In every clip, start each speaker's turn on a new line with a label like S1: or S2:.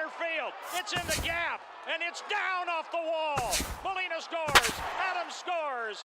S1: center field. It's in the gap, and it's down off the wall. Molina scores. Adams scores.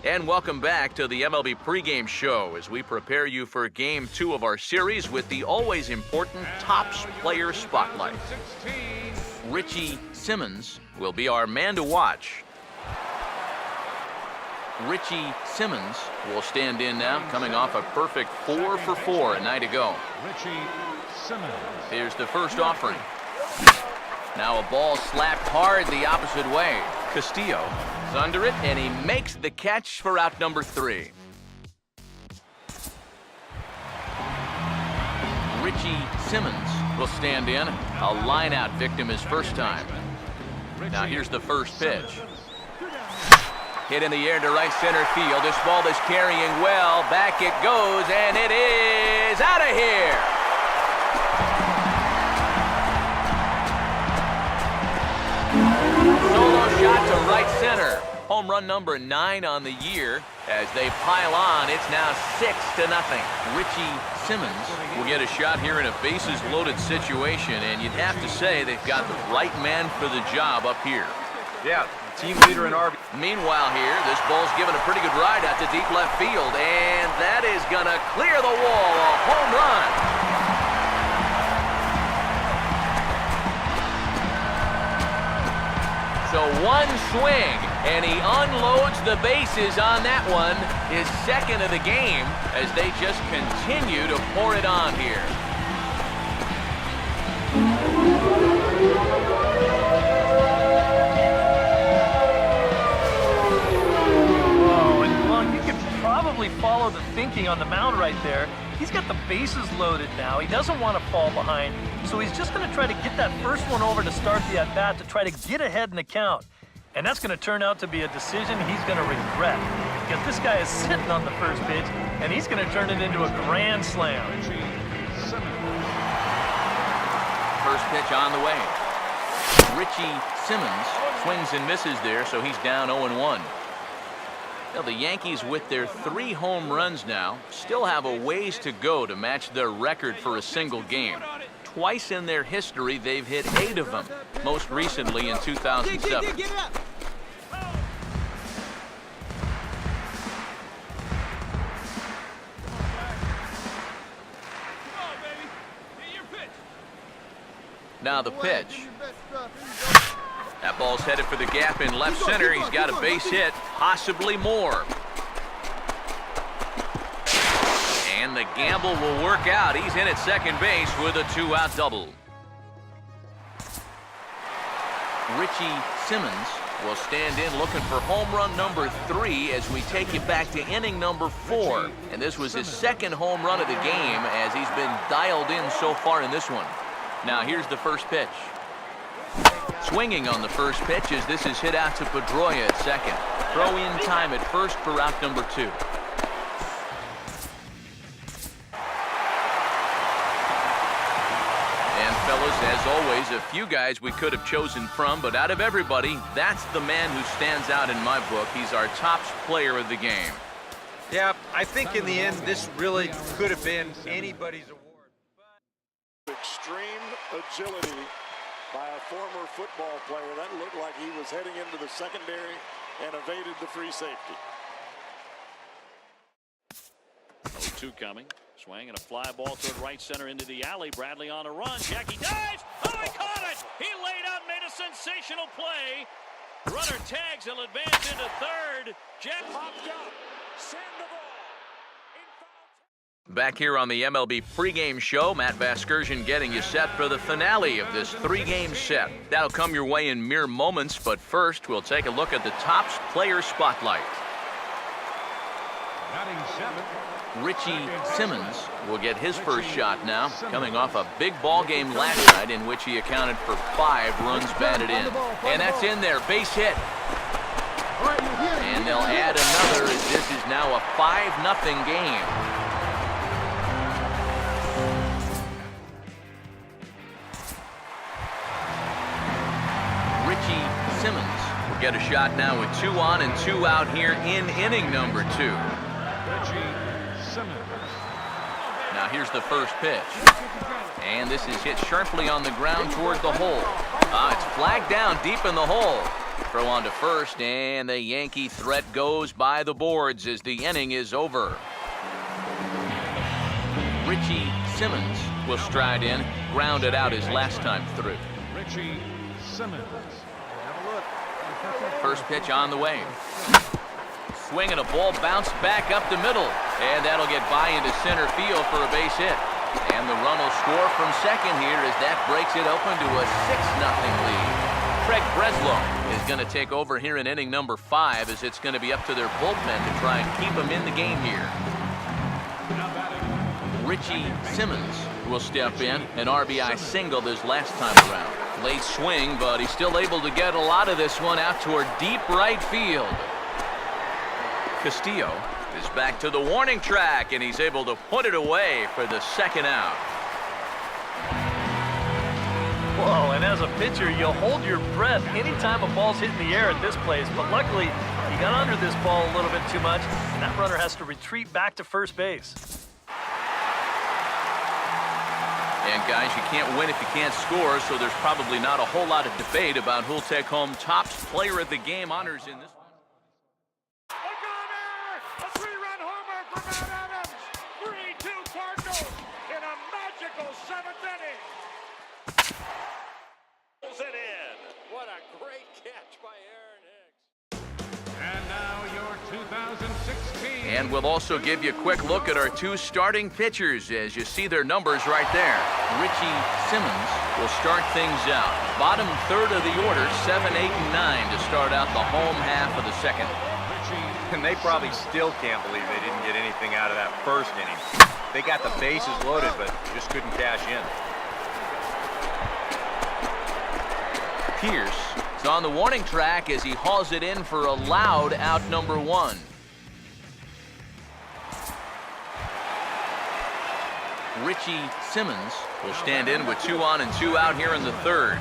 S2: And welcome back to the MLB pregame show as we prepare you for Game 2 of our series with the always important Topps Player Spotlight. Richie Simmons will be our man to watch. Richie Simmons will stand in now, coming off a perfect 4 for 4 a night ago.
S3: Richie Simmons.
S2: Here's the first offering. Now a ball slapped hard the opposite way. Castillo is under it, and he makes the catch for out number 3. Richie Simmons will stand in. A line-out victim his first time. Now here's the first pitch. Hit in the air to right center field. This ball is carrying well. Back it goes, and it is out of here. Solo shot to right center. Home run number 9 on the year. As they pile on, it's now 6-0. Richie Simmons will get a shot here in a bases-loaded situation, and you'd have to say they've got the right man for the job up here.
S4: Yeah, team leader in RB.
S2: Meanwhile here, this ball's given a pretty good ride out to deep left field, and that is going to clear the wall. A home run. So one swing, and he unloads the bases on that one. His second of the game as they just continue to pour it on here.
S5: Probably follow the thinking on the mound right there. He's got the bases loaded now. He doesn't want to fall behind, so he's just going to try to get that first one over to start the at-bat to try to get ahead in the count. And that's going to turn out to be a decision he's going to regret, because this guy is sitting on the first pitch, and he's going to turn it into a grand slam.
S2: First pitch on the way. Richie Simmons swings and misses there, so he's down 0-1. Now, the Yankees, with their 3 home runs now, still have a ways to go to match their record for a single game. Twice in their history, they've hit 8 of them, most recently in 2007. Now the pitch. That ball's headed for the gap in left center. He's got a base hit, possibly more. And the gamble will work out. He's in at second base with a 2-out double. Richie Simmons will stand in looking for home run number 3 as we take you back to inning number 4. And this was his second home run of the game as he's been dialed in so far in this one. Now here's the first pitch. Swinging on the first pitch as this is hit out to Pedroia at second. Throw in time at first for out number 2. And fellas, as always, a few guys we could have chosen from, but out of everybody, that's the man who stands out in my book. He's our top player of the game.
S4: Yeah, I think in the end, this really could have been anybody's award.
S6: Extreme agility by a former football player. That looked like he was heading into the secondary and evaded the free safety.
S1: 0-2 coming. Swing and a fly ball toward right center into the alley. Bradley on a run. Jackie dives. Oh, he caught it. He laid out, made a sensational play. Runner tags. He'll advance into third. Jack popped up. Send the ball.
S2: Back here on the MLB pregame show, Matt Vasgersian getting you set for the finale of this 3-game set. That'll come your way in mere moments, but first we'll take a look at the Topps Player Spotlight. Richie Simmons will get his first shot now, coming off a big ball game last night in which he accounted for 5 runs batted in. And that's in there, base hit. And they'll add another as this is now a 5-0 game. Richie Simmons will get a shot now with 2 on and 2 out here in inning number 2.
S3: Richie Simmons.
S2: Now here's the first pitch. And this is hit sharply on the ground toward the hole. It's flagged down deep in the hole. Throw on to first, and the Yankee threat goes by the boards as the inning is over. Richie Simmons will stride in, grounded out his last time through.
S3: Richie Simmons.
S2: First pitch on the way. Swing and a ball bounced back up the middle, and that'll get by into center field for a base hit. And the run will score from second here as that breaks it open to a 6-0 lead. Craig Breslow is going to take over here in inning number 5 as it's going to be up to their bullpen to try and keep them in the game here. Richie Simmons will step in, an RBI single this last time around. Late swing, but he's still able to get a lot of this one out toward deep right field. Castillo is back to the warning track, and he's able to put it away for the second out.
S5: Whoa, and as a pitcher, you'll hold your breath anytime a ball's hitting the air at this place, but luckily, he got under this ball a little bit too much, and that runner has to retreat back to first base.
S2: And guys, you can't win if you can't score, so there's probably not a whole lot of debate about who'll take home top player of the game honors in this one.
S6: A three-run homer for Matt Adams. 3-2 Cardinals in a magical 7th inning. Pulls it in. What a great catch by Aaron Hicks.
S3: And now your 2016.
S2: And we'll also give you a quick look at our 2 starting pitchers as you see their numbers right there. Richie Simmons will start things out. Bottom third of the order, 7, 8, and 9 to start out the home half of the second.
S4: And they probably still can't believe they didn't get anything out of that first inning. They got the bases loaded, but just couldn't cash in.
S2: Pierce is on the warning track as he hauls it in for a loud out number 1. Richie Simmons will stand in with 2 on and 2 out here in the third.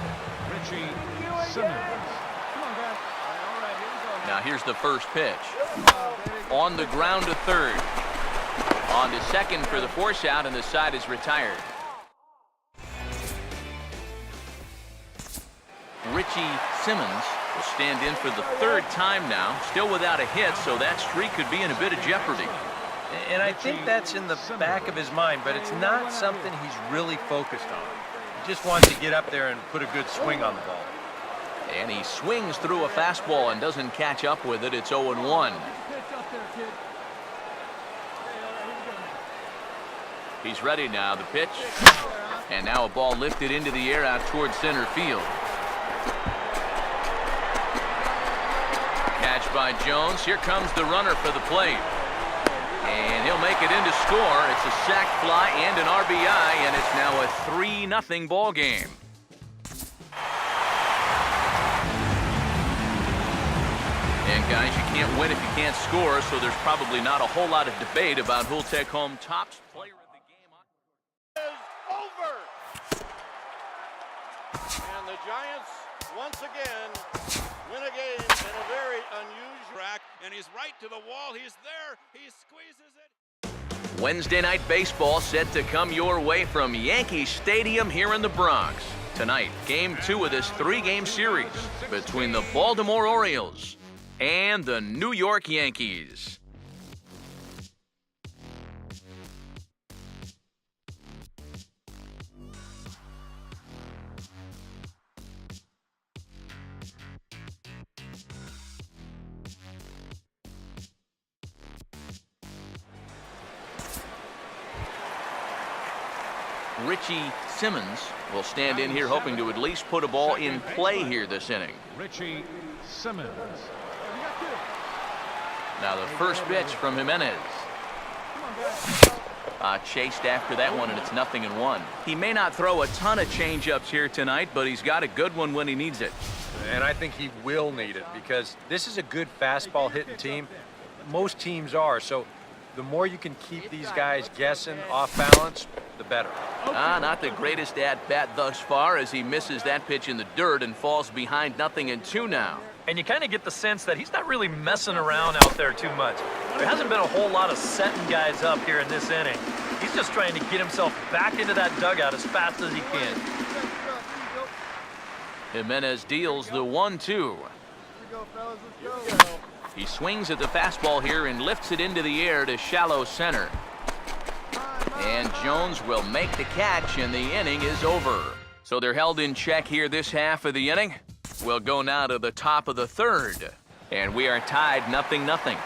S3: Richie Simmons.
S2: Now here's the first pitch. On the ground to third. On to second for the force out, and the side is retired. Richie Simmons will stand in for the 3rd time now, still without a hit, so that streak could be in a bit of jeopardy.
S4: And I think that's in the back of his mind, but it's not something he's really focused on. He just wants to get up there and put a good swing on the ball.
S2: And he swings through a fastball and doesn't catch up with it. It's 0-1. He's ready now, the pitch. And now a ball lifted into the air out towards center field. Catch by Jones. Here comes the runner for the plate. And he'll make it in to score. It's a sac fly and an RBI, and it's now a 3-0 ball game. And guys, you can't win if you can't score, so there's probably not a whole lot of debate about who'll take home top player of the game.
S6: Is over. And the Giants once again win a game in a very unusual track, and he's right to the wall. He's there. He squeezes it.
S2: Wednesday night baseball set to come your way from Yankee Stadium here in the Bronx. Tonight, Game 2 of this 3-game series between the Baltimore Orioles and the New York Yankees. Richie Simmons will stand in here hoping to at least put a ball in play here this inning.
S3: Richie Simmons.
S2: Now the first pitch from Jimenez. Chased after that one, and it's 0-1. He may not throw a ton of changeups here tonight, but he's got a good one when he needs it.
S4: And I think he will need it because this is a good fastball hitting team. Most teams are, so the more you can keep these guys guessing off balance, the better.
S2: Not the greatest at-bat thus far as he misses that pitch in the dirt and falls behind 0-2 now.
S5: And you kind of get the sense that he's not really messing around out there too much. There hasn't been a whole lot of setting guys up here in this inning. He's just trying to get himself back into that dugout as fast as he can.
S2: Jimenez deals the 1-2. He swings at the fastball here and lifts it into the air to shallow center. And Jones will make the catch, and the inning is over. So they're held in check here this half of the inning. We'll go now to the top of the third. And we are tied 0-0.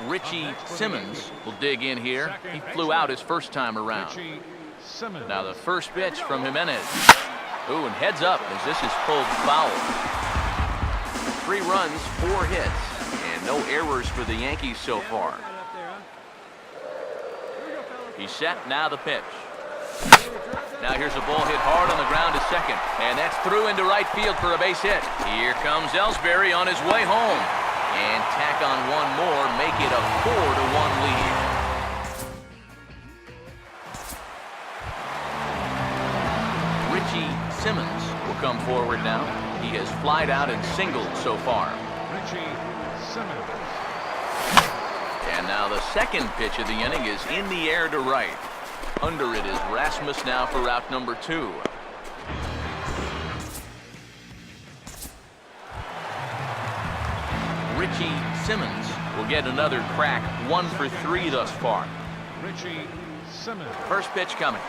S2: Richie Simmons will dig in here. He flew out his first time around.
S3: Richie Simmons.
S2: Now the first pitch from Jimenez. Ooh, and heads up as this is pulled foul. 3 runs, 4 hits, and no errors for the Yankees so far. He's set, now the pitch. Now here's a ball hit hard on the ground to second, and that's through into right field for a base hit. Here comes Ellsbury on his way home. And tack on one more, make it a 4-1 lead. Richie Simmons will come forward now. He has flied out and singled so far.
S3: Richie Simmons.
S2: And now the second pitch of the inning is in the air to right. Under it is Rasmus now for out number 2. Richie Simmons will get another crack, 1 for 3 thus far.
S3: Richie Simmons.
S2: First pitch coming.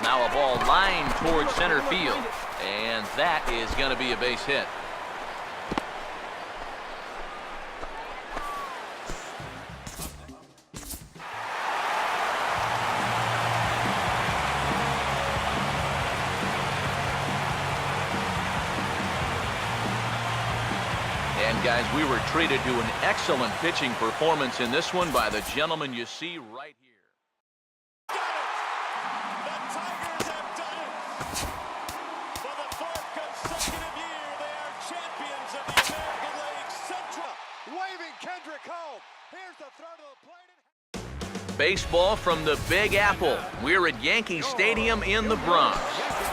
S2: Now a ball lined towards center field, and that is going to be a base hit. And guys, we were treated to an excellent pitching performance in this one by the gentleman you see right here. Baseball from the Big Apple. We're at Yankee Stadium in the Bronx.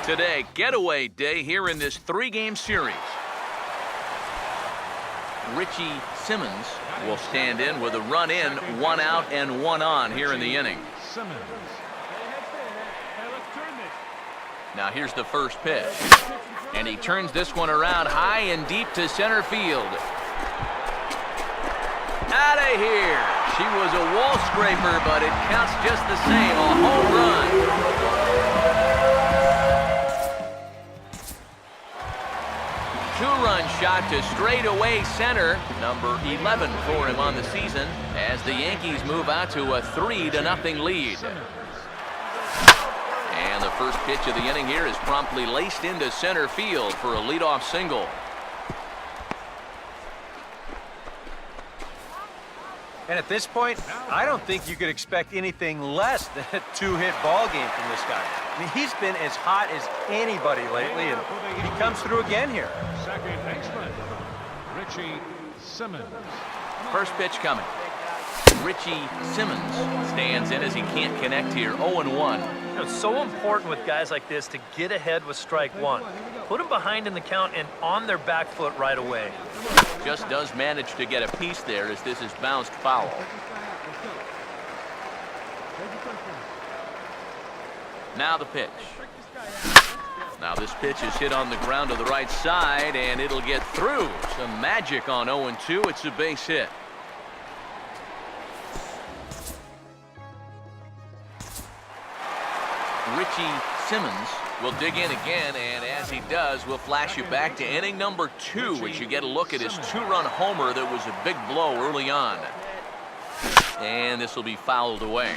S2: Today, getaway day here in this 3-game series. Richie Simmons will stand in with a run in, 1 out and 1 on here in the inning.
S3: Simmons.
S2: Now here's the first pitch. And he turns this one around high and deep to center field. Out of here. She was a wall scraper, but it counts just the same. A home run. 2-run shot to straightaway center. Number 11 for him on the season as the Yankees move out to a 3-0 lead. And the first pitch of the inning here is promptly laced into center field for a leadoff single.
S4: And at this point, I don't think you could expect anything less than a 2-hit ball game from this guy. I mean, he's been as hot as anybody lately, and he comes through again here.
S3: Second baseman, Richie Simmons.
S2: First pitch coming. Richie Simmons stands in as he can't connect here, 0-1.
S5: You know, it's so important with guys like this to get ahead with strike 1. Put them behind in the count and on their back foot right away.
S2: Just does manage to get a piece there as this is bounced foul. Now the pitch. Now this pitch is hit on the ground to the right side, and it'll get through. Some magic on 0-2. It's a base hit. Richie Simmons will dig in again, and as he does, we'll flash you back to inning number 2 as you get a look at his 2-run homer that was a big blow early on. And this will be fouled away.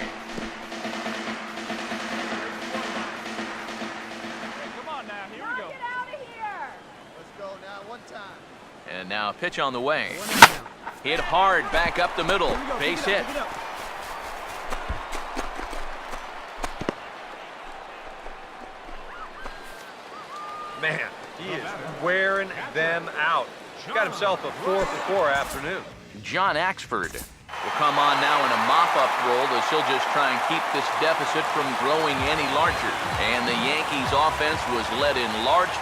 S7: Come on now, here we go. Get out of here. Let's go now, one time.
S2: And now a pitch on the way. Hit hard back up the middle. Base hit.
S4: Man, he is wearing them out. Got himself a 4-for-4 afternoon.
S2: John Axford will come on now in a mop-up role as he'll just try and keep this deficit from growing any larger. And the Yankees offense was led in large